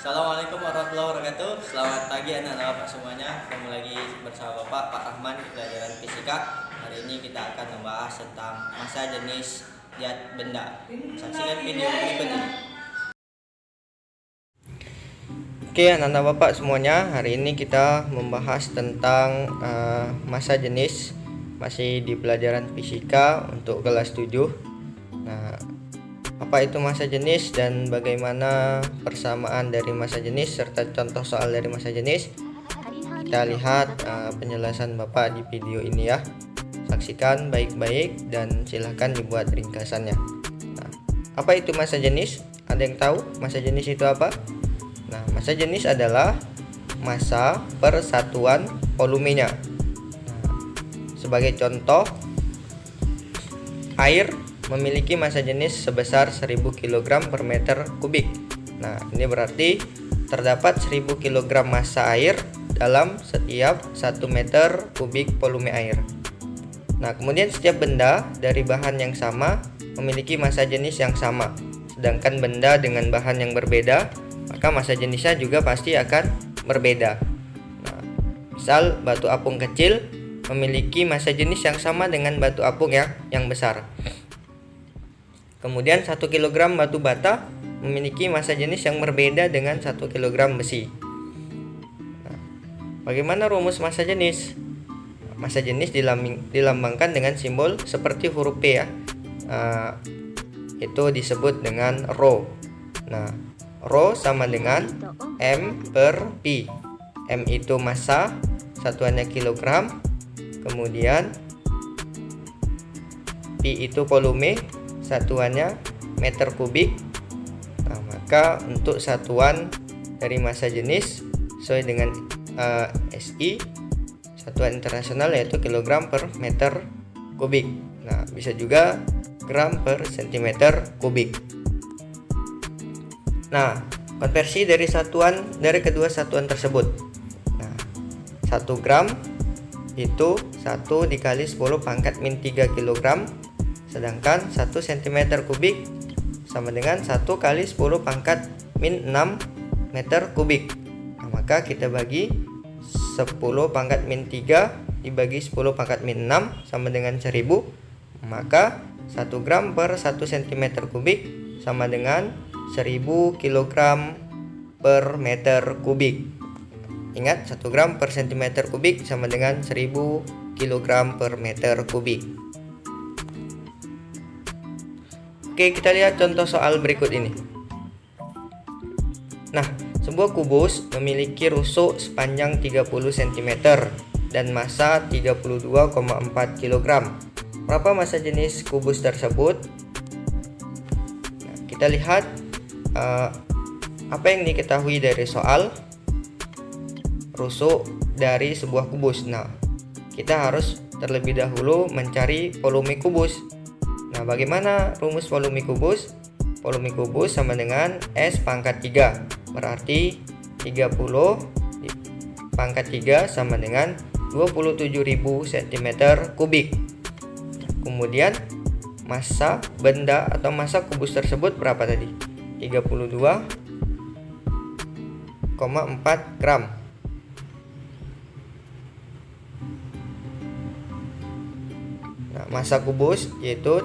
Assalamualaikum warahmatullahi wabarakatuh. Selamat pagi anak-anak Bapak semuanya. Ketemu lagi bersama Bapak Pak Rahman di pelajaran fisika. Hari ini kita akan membahas tentang massa jenis zat benda. Saksikan video berikut ini. Oke anak-anak Bapak semuanya, hari ini kita membahas tentang massa jenis, masih di pelajaran fisika untuk kelas 7. Nah, apa itu massa jenis dan bagaimana persamaan dari massa jenis serta contoh soal dari massa jenis? Kita lihat penjelasan Bapak di video ini ya. Saksikan baik-baik dan silahkan dibuat ringkasannya. Nah, apa itu massa jenis? Ada yang tahu massa jenis itu apa? Nah, massa jenis adalah massa per satuan volumenya. Nah, sebagai contoh, air memiliki massa jenis sebesar 1000 kg per meter kubik. Nah, ini berarti terdapat 1000 kg massa air dalam setiap 1 meter kubik volume air. Nah, kemudian setiap benda dari bahan yang sama memiliki massa jenis yang sama. Sedangkan benda dengan bahan yang berbeda, maka massa jenisnya juga pasti akan berbeda. Nah, misal batu apung kecil memiliki massa jenis yang sama dengan batu apung yang besar. Kemudian 1 kg batu bata memiliki massa jenis yang berbeda dengan 1 kg besi. Nah, bagaimana rumus massa jenis? Massa jenis dilambangkan dengan simbol seperti huruf P ya. Itu disebut dengan Rho. Nah, Rho sama dengan M per Pi. M itu massa, satuannya kilogram. Kemudian Pi itu volume, satuannya meter kubik. Nah, maka untuk satuan dari massa jenis sesuai dengan SI, satuan internasional yaitu kilogram per meter kubik. Nah, bisa juga gram per sentimeter kubik. Nah, konversi dari kedua satuan tersebut. Nah, 1 gram itu 1 dikali 10 pangkat min 3 kg. Sedangkan 1 cm kubik sama dengan 1 kali 10 pangkat min 6 meter kubik. Nah, maka kita bagi 10 pangkat min 3 dibagi 10 pangkat min 6 sama dengan 1000. Maka 1 gram per 1 cm kubik sama dengan 1000 kg per meter kubik. Ingat, 1 gram per cm kubik sama dengan 1000 kg per meter kubik. Oke, kita lihat contoh soal berikut ini. Nah, sebuah kubus memiliki rusuk sepanjang 30 cm dan massa 32,4 kg. Berapa massa jenis kubus tersebut? Nah, kita lihat apa yang diketahui dari soal rusuk dari sebuah kubus. Nah, kita harus terlebih dahulu mencari volume kubus. Nah, bagaimana rumus volume kubus? Volume kubus sama dengan S pangkat 3. Berarti 30 pangkat 3 sama dengan 27.000 cm kubik. Kemudian massa benda atau massa kubus tersebut berapa tadi? 32,4 gram. Nah, massa kubus yaitu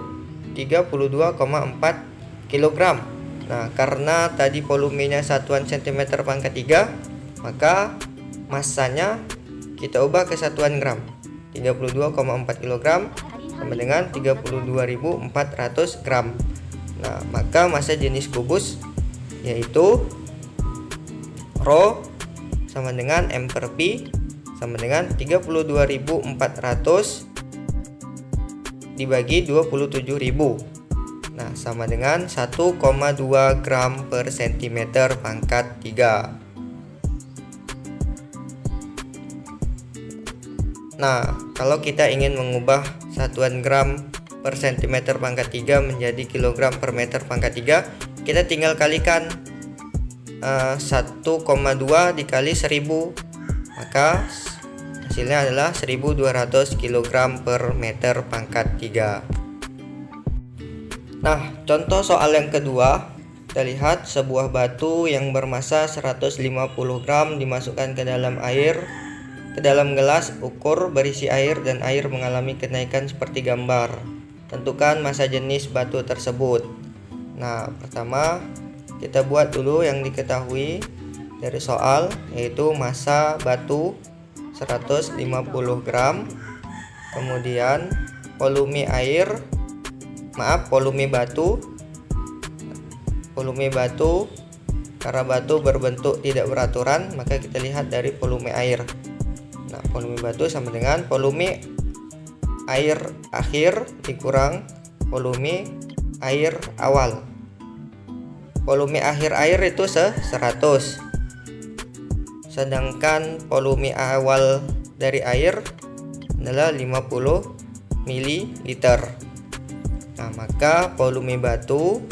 32,4 kg. Nah, karena tadi volumenya satuan cm pangkat 3, maka massanya kita ubah ke satuan gram. 32,4 kg sama dengan 32.400 gram. Nah, maka massa jenis kubus yaitu Rho sama dengan M per Pi sama dengan 32.400 dibagi 27.000. Nah, sama dengan 1,2 gram per centimeter pangkat 3. Nah, kalau kita ingin mengubah satuan gram per centimeter pangkat 3 menjadi kilogram per meter pangkat 3, kita tinggal kalikan 1,2 dikali 1000. Maka hasilnya adalah 1200 kg per meter pangkat 3. Nah, contoh soal yang kedua kita lihat sebuah batu yang bermasa 150 gram dimasukkan ke dalam air, ke dalam gelas ukur berisi air dan air mengalami kenaikan seperti gambar. Tentukan massa jenis batu tersebut. Nah, pertama kita buat dulu yang diketahui dari soal, yaitu massa batu 150 gram. Kemudian volume batu, karena batu berbentuk tidak beraturan, maka kita lihat dari volume air. Nah, volume batu sama dengan volume air akhir dikurang volume air awal. Volume akhir air itu 100, sedangkan volume awal dari air adalah 50 ml. Nah, maka volume batu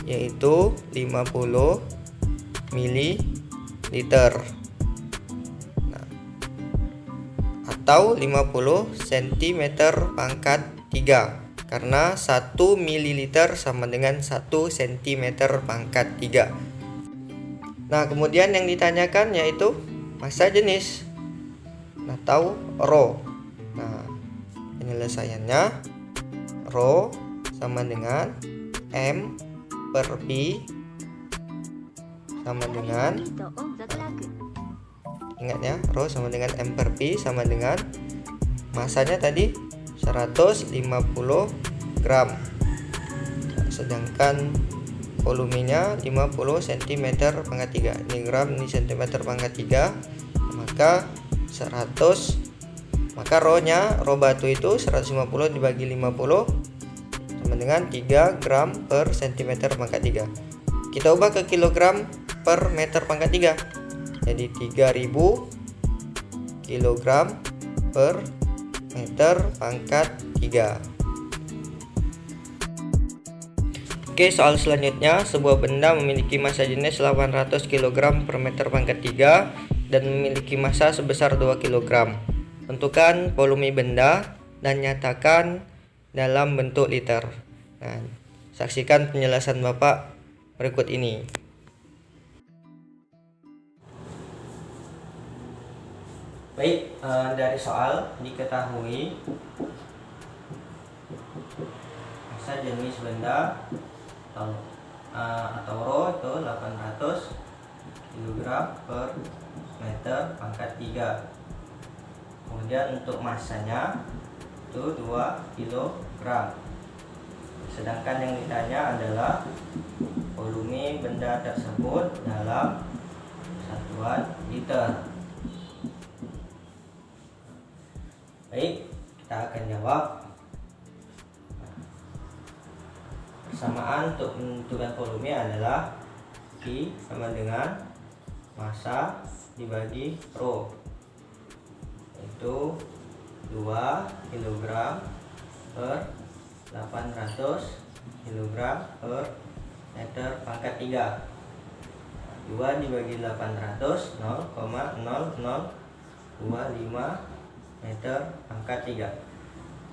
yaitu 50 ml. Nah, atau 50 cm pangkat 3, karena 1 ml sama dengan 1 cm pangkat 3. Nah, kemudian yang ditanyakan yaitu massa jenis atau rho. Nah, penyelesaiannya rho sama dengan M per P sama dengan, ingat ya, rho sama dengan M per P sama dengan massanya tadi 150 gram, sedangkan volumenya 50 cm pangkat 3. Ini gram, ini cm pangkat 3, maka 100, maka rho batu itu 150 dibagi 50 sama dengan 3 gram per cm pangkat 3. Kita ubah ke kilogram per meter pangkat 3, jadi 3000 kilogram per meter pangkat 3. Oke, soal selanjutnya, sebuah benda memiliki massa jenis 800 kg per meter pangkat 3 dan memiliki massa sebesar 2 kg. Tentukan volume benda dan nyatakan dalam bentuk liter. Nah, saksikan penjelasan Bapak berikut ini. Baik, dari soal diketahui massa jenis benda atau rho itu 800 kg per meter pangkat 3. Kemudian untuk massanya itu 2 kg. Sedangkan yang ditanya adalah volume benda tersebut dalam satuan liter. Baik, kita akan jawab. Persamaan untuk menentukan volume adalah Q sama dengan massa dibagi rho, yaitu 2 kg per 800 kg per meter pangkat 3. 2 dibagi 800 0,0025 meter pangkat 3.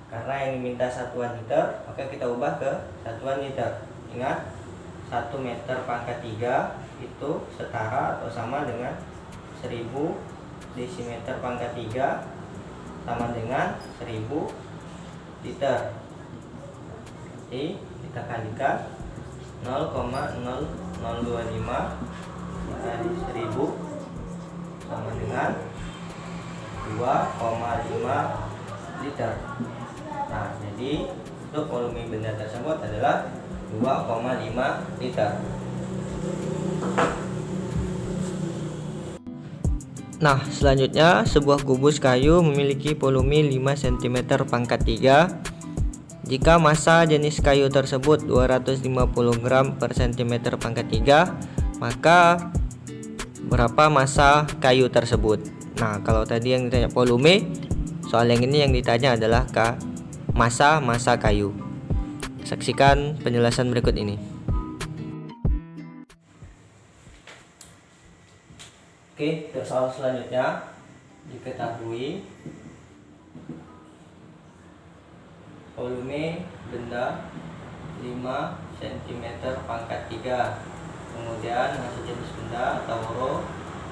Karena yang diminta satuan liter, maka kita ubah ke satuan liter. Ingat, 1 meter pangkat 3 itu setara atau sama dengan 1000 desimeter pangkat 3 sama dengan 1000 liter. Jadi kita kalikan 0,0025 dikali 1000 sama dengan 2,5 liter. Nah, jadi untuk volume benda tersebut adalah 2,5 liter. Nah, selanjutnya sebuah kubus kayu memiliki volume 5 cm pangkat 3. Jika massa jenis kayu tersebut 250 gram per cm pangkat 3, maka berapa massa kayu tersebut? Nah, kalau tadi yang ditanya volume, soal yang ini yang ditanya adalah massa kayu. Saksikan penjelasan berikut ini. Oke, untuk soal selanjutnya diketahui volume benda 5 cm pangkat 3. Kemudian massa jenis benda atau ro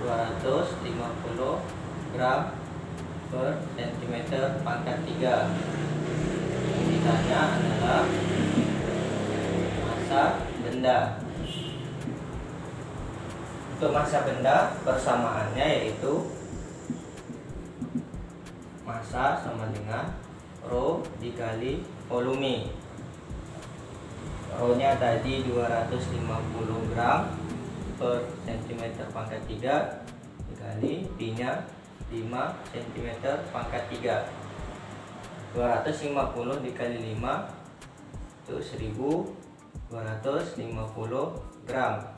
250 gram per cm pangkat 3. Yang ditanya adalah massa benda. Untuk massa benda persamaannya yaitu massa sama dengan rho dikali volume. Rho nya tadi 250 gram per cm pangkat 3 dikali P nya 5 cm pangkat 3. 250 dikali 5 itu 1250 gram.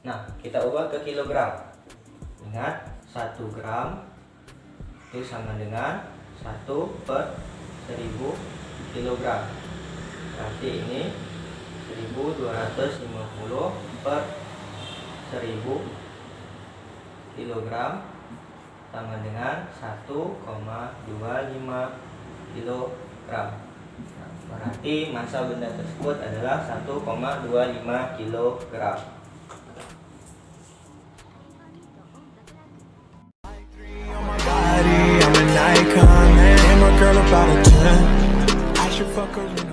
Nah, kita ubah ke kilogram. Ingat, 1 gram itu sama dengan 1 per 1000 kilogram. Berarti ini 1250 per 1000 kilogram sama dengan 1,25 kilogram. Nah, berarti massa benda tersebut adalah 1,25 kilogram. I'm an icon, man. I'm a girl about a 10. I should fuck her.